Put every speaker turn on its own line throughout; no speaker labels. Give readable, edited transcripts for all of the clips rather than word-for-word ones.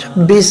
26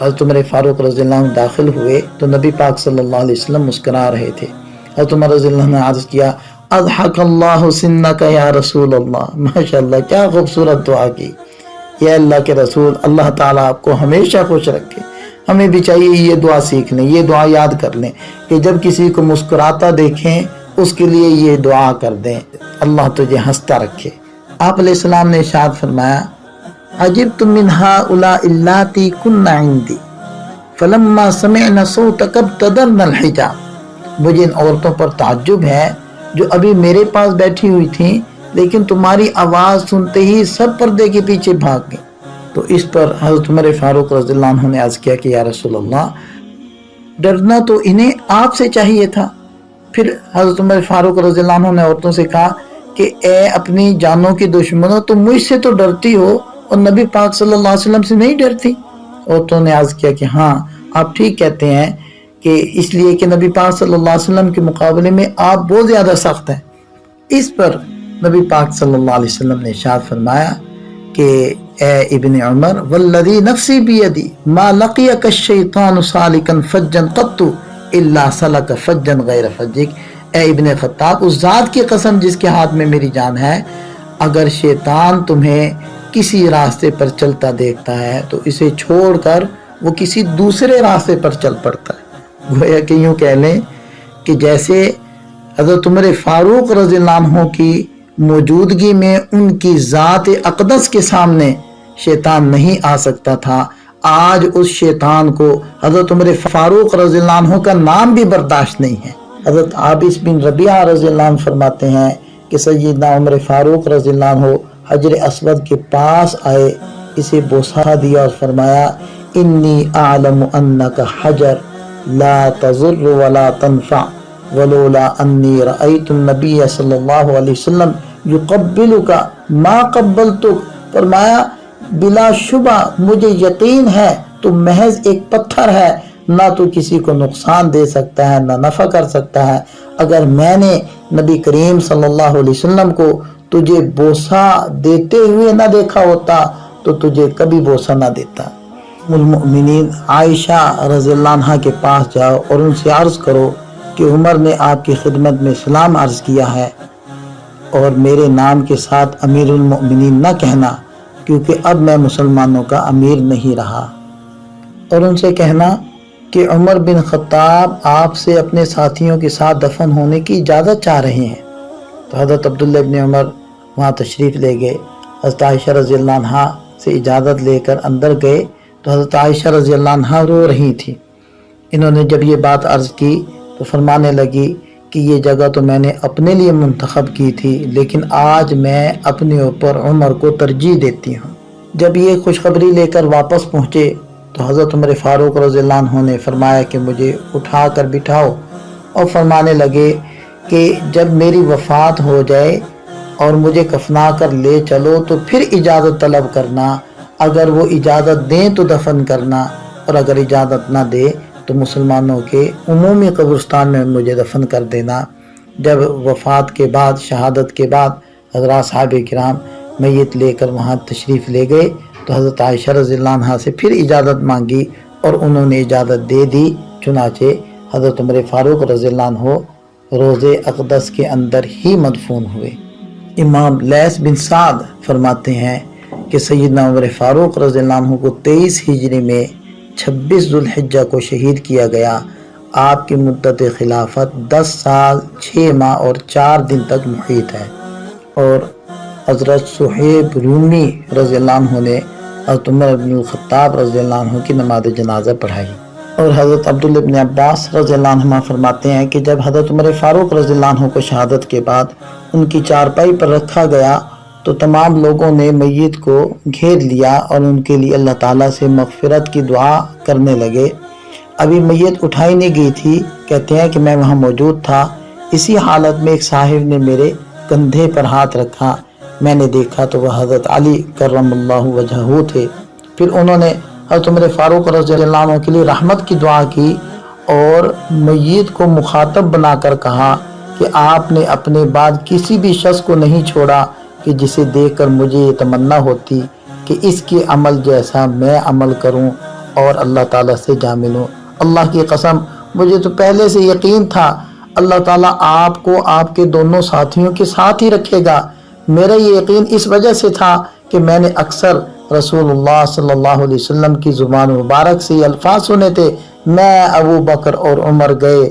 حضرت عمر فاروق رضی اللہ عنہ داخل ہوئے تو نبی پاک صلی اللہ علیہ وسلم مسکرا رہے تھے۔ حضرت عمر رضی اللہ عنہ نے عرض کیا اضحک اللہ سنک یا رسول اللہ، ماشاءاللہ کیا خوبصورت دعا کی، یا اللہ کے رسول اللہ تعالیٰ آپ کو ہمیشہ خوش رکھے۔ ہمیں بھی چاہیے یہ دعا سیکھ لیں، یہ دعا یاد کر لیں کہ جب کسی کو مسکراتا دیکھیں اس کے لیے یہ دعا کر دیں، اللہ تجھے ہنستا رکھے۔ آپ علیہ السلام نے ارشاد فرمایا عجبت من هؤلاء اللاتي كن عندي فلما سمعنا صوتك ابتدرنا الحجاب، مجھے ان عورتوں پر تعجب ہے جو ابھی میرے پاس بیٹھی ہوئی تھیں لیکن تمہاری آواز سنتے ہی سب پردے کے پیچھے بھاگ گئے۔ تو اس پر حضرت عمر فاروق رضی اللہ عنہ نے عرض کیا کہ یا رسول اللہ ڈرنا تو انہیں آپ سے چاہیے تھا۔ پھر حضرت عمر فاروق رضی اللہ عنہ نے عورتوں سے کہا کہ اے اپنی جانوں کی دشمنوں، تم مجھ سے تو ڈرتی ہو اور نبی پاک صلی اللہ علیہ وسلم سے نہیں ڈرتی؟ عورتوں نے عرض کیا کہ ہاں آپ ٹھیک کہتے ہیں، کہ اس لیے کہ نبی پاک صلی اللہ علیہ وسلم کے مقابلے میں آپ بہت زیادہ سخت ہیں۔ اس پر نبی پاک صلی اللہ علیہ وسلم نے ارشاد فرمایا کہ اے ابن عمر والذی نفسی بیدی ما لقیک الشیطان سالکا فجا قط الا سلک فجا غیر فجک، اے ابن خطاب اس ذات کی قسم جس کے ہاتھ میں میری جان ہے، اگر شیطان تمہیں کسی راستے پر چلتا دیکھتا ہے تو اسے چھوڑ کر وہ کسی دوسرے راستے پر چل پڑتا ہے۔ گویا کہ یوں کہہ لیں کہ جیسے حضرت عمر فاروق رضی اللہ عنہ کی موجودگی میں ان کی ذات اقدس کے سامنے شیطان نہیں آ سکتا تھا، آج اس شیطان کو حضرت عمر فاروق رضی اللہ عنہ کا نام بھی برداشت نہیں ہے۔ حضرت عابس بن ربیعہ رضی اللہ عنہ فرماتے ہیں کہ سیدنا عمر فاروق رضی اللہ عنہ حجر اسود کے پاس آئے، اسے بوسہ دیا اور فرمایا انی اعلم انک حجر لا تضر ولا تنفع ولولا انی رأیت النبی صلی اللہ علیہ وسلم یقبلک ما قبلتک، فرمایا بلا شبہ مجھے یقین ہے تو محض ایک پتھر ہے، نہ تو کسی کو نقصان دے سکتا ہے نہ نفع کر سکتا ہے، اگر میں نے نبی کریم صلی اللہ علیہ وسلم کو تجھے بوسہ دیتے ہوئے نہ دیکھا ہوتا تو تجھے کبھی بوسہ نہ دیتا۔ المؤمنین عائشہ رضی اللہ عنہ کے پاس جاؤ اور ان سے عرض کرو کہ عمر نے آپ کی خدمت میں سلام عرض کیا ہے، اور میرے نام کے ساتھ امیر المؤمنین نہ کہنا کیونکہ اب میں مسلمانوں کا امیر نہیں رہا، اور ان سے کہنا کہ عمر بن خطاب آپ سے اپنے ساتھیوں کے ساتھ دفن ہونے کی اجازت چاہ رہے ہیں۔ تو حضرت عبداللہ ابن عمر وہاں تشریف لے گئے، حضرت عائشہ رضی اللہ عنہ سے اجازت لے کر اندر گئے تو حضرت عائشہ رضی اللہ عنہ رو رہی تھی۔ انہوں نے جب یہ بات عرض کی تو فرمانے لگی کہ یہ جگہ تو میں نے اپنے لیے منتخب کی تھی لیکن آج میں اپنے اوپر عمر کو ترجیح دیتی ہوں۔ جب یہ خوشخبری لے کر واپس پہنچے تو حضرت عمر فاروق رضی اللہ عنہ نے فرمایا کہ مجھے اٹھا کر بٹھاؤ، اور فرمانے لگے کہ جب میری وفات ہو جائے اور مجھے کفنا کر لے چلو تو پھر اجازت طلب کرنا، اگر وہ اجازت دیں تو دفن کرنا، اور اگر اجازت نہ دے تو مسلمانوں کے عمومی قبرستان میں مجھے دفن کر دینا۔ جب وفات کے بعد، شہادت کے بعد حضرات صحابہ کرام میت لے کر وہاں تشریف لے گئے تو حضرت عائشہ رضی اللہ عنہ سے پھر اجازت مانگی اور انہوں نے اجازت دے دی، چنانچہ حضرت عمر فاروق رضی اللہ عنہ روضے اقدس کے اندر ہی مدفون ہوئے۔ امام لیث بن سعد فرماتے ہیں کہ سیدنا عمر فاروق رضی اللہ عنہ کو 23 ہجری میں 26 ذوالحجہ کو شہید کیا گیا۔ آپ کی مدت خلافت 10 سال 6 ماہ اور 4 دن تک محیط ہے، اور حضرت صہیب رومی رضی اللہ عنہ نے حضرت عمر بن الخطاب رضی اللہ عنہ کی نماز جنازہ پڑھائی۔ اور حضرت عبداللہ بن عباس رضی اللہ عنہ فرماتے ہیں کہ جب حضرت عمر فاروق رضی اللہ عنہ کو شہادت کے بعد ان کی چارپائی پر رکھا گیا تو تمام لوگوں نے میت کو گھیر لیا اور ان کے لیے اللہ تعالیٰ سے مغفرت کی دعا کرنے لگے۔ ابھی میت اٹھائی نہیں گئی تھی، کہتے ہیں کہ میں وہاں موجود تھا، اسی حالت میں ایک صاحب نے میرے کندھے پر ہاتھ رکھا، میں نے دیکھا تو وہ حضرت علی کرم اللہ وجہہ تھے۔ پھر انہوں نے حضرت عمر فاروق رضی اللہ عنہ کے لیے رحمت کی دعا کی اور میت کو مخاطب بنا کر کہا کہ آپ نے اپنے بعد کسی بھی شخص کو نہیں چھوڑا کہ جسے دیکھ کر مجھے یہ تمنا ہوتی کہ اس کے عمل جیسا میں عمل کروں اور اللہ تعالیٰ سے جا ملوں۔ اللہ کی قسم مجھے تو پہلے سے یقین تھا اللہ تعالیٰ آپ کو آپ کے دونوں ساتھیوں کے ساتھ ہی رکھے گا۔ میرا یہ یقین اس وجہ سے تھا کہ میں نے اکثر رسول اللہ صلی اللہ علیہ وسلم کی زبان مبارک سے یہ الفاظ سنے تھے، میں ابو بکر اور عمر گئے،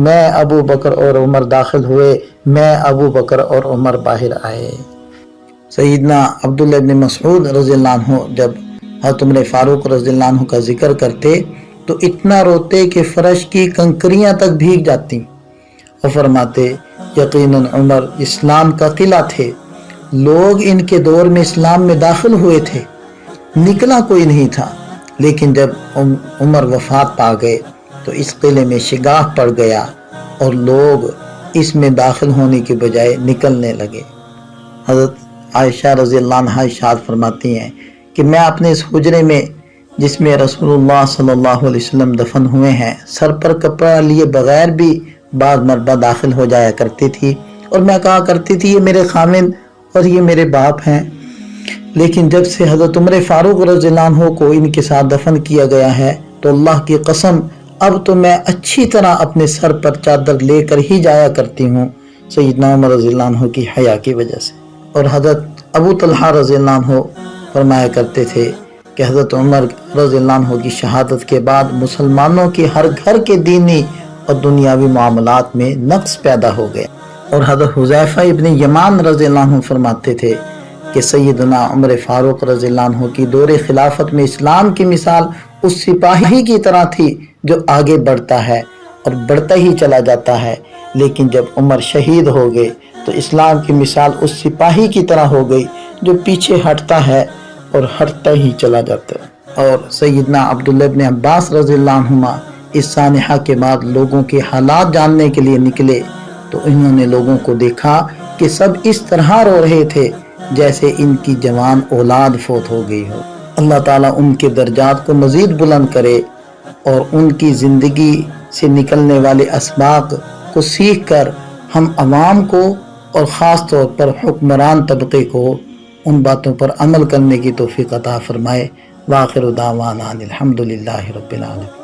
میں ابو بکر اور عمر داخل ہوئے، میں ابو بکر اور عمر باہر آئے۔ سیدنا عبداللہ ابن مسعود رضی اللہ عنہ جب حضرت عمر فاروق رضی اللہ عنہ کا ذکر کرتے تو اتنا روتے کہ فرش کی کنکریاں تک بھیگ جاتی، اور فرماتے یقیناً عمر اسلام کا قلعہ تھے، لوگ ان کے دور میں اسلام میں داخل ہوئے تھے، نکلا کوئی نہیں تھا، لیکن جب عمر وفات پا گئے تو اس قلعے میں شگاف پڑ گیا اور لوگ اس میں داخل ہونے کے بجائے نکلنے لگے۔ حضرت عائشہ رضی اللہ عنہا ارشاد فرماتی ہیں کہ میں اپنے اس حجرے میں جس میں رسول اللہ صلی اللہ علیہ وسلم دفن ہوئے ہیں سر پر کپڑا لیے بغیر بھی بعض مرتبہ داخل ہو جایا کرتی تھی، اور میں کہا کرتی تھی یہ میرے خامن اور یہ میرے باپ ہیں، لیکن جب سے حضرت عمر فاروق رضی اللہ عنہ کو ان کے ساتھ دفن کیا گیا ہے تو اللہ کی قسم اب تو میں اچھی طرح اپنے سر پر چادر لے کر ہی جایا کرتی ہوں، سیدنا عمر رضی اللہ عنہ کی حیا کی وجہ سے۔ اور حضرت ابو طلحہ رضی اللہ عنہ فرمایا کرتے تھے کہ حضرت عمر رضی اللہ عنہ کی شہادت کے بعد مسلمانوں کے ہر گھر کے دینی اور دنیاوی معاملات میں نقص پیدا ہو گیا۔ اور حضرت حذیفہ ابن یمان رضی اللہ عنہ فرماتے تھے کہ سیدنا عمر فاروق رضی اللہ عنہ کی دور خلافت میں اسلام کی مثال اس سپاہی کی طرح تھی جو آگے بڑھتا ہے اور بڑھتا ہی چلا جاتا ہے، لیکن جب عمر شہید ہو گئے تو اسلام کی مثال اس سپاہی کی طرح ہو گئی جو پیچھے ہٹتا ہے اور ہٹتا ہی چلا جاتا ہے۔ اور سیدنا عبداللہ ابن عباس رضی اللہ عنہما اس سانحہ کے بعد لوگوں کے حالات جاننے کے لیے نکلے تو انہوں نے لوگوں کو دیکھا کہ سب اس طرح رو رہے تھے جیسے ان کی جوان اولاد فوت ہو گئی ہو۔ اللہ تعالیٰ ان کے درجات کو مزید بلند کرے اور ان کی زندگی سے نکلنے والے اسباق کو سیکھ کر ہم عوام کو اور خاص طور پر حکمران طبقے کو ان باتوں پر عمل کرنے کی توفیق عطا فرمائے۔ وآخر دعوانا الحمدللہ رب العالمین۔